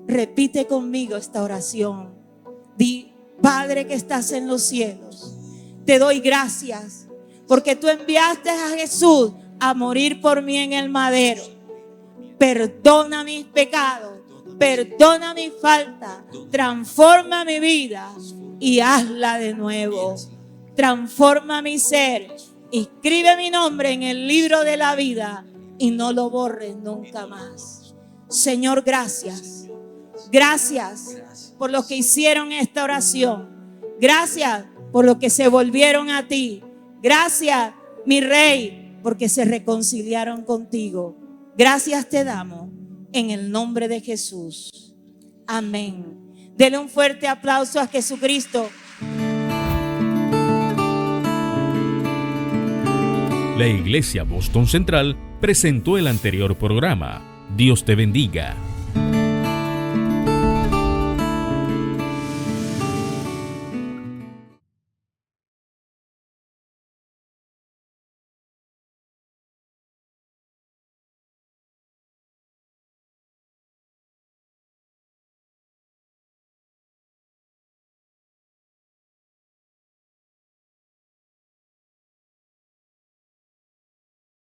repite conmigo esta oración. Di: Padre que estás en los cielos, te doy gracias porque tú enviaste a Jesús a morir por mí en el madero. Perdona mis pecados, perdona mi falta, transforma mi vida y hazla de nuevo. Transforma mi ser, escribe mi nombre en el libro de la vida y no lo borres nunca más. Señor, gracias. Gracias por los que hicieron esta oración. Gracias por los que se volvieron a ti. Gracias, mi Rey, porque se reconciliaron contigo. Gracias te damos en el nombre de Jesús. Amén. Denle un fuerte aplauso a Jesucristo. La Iglesia Boston Central presentó el anterior programa. Dios te bendiga.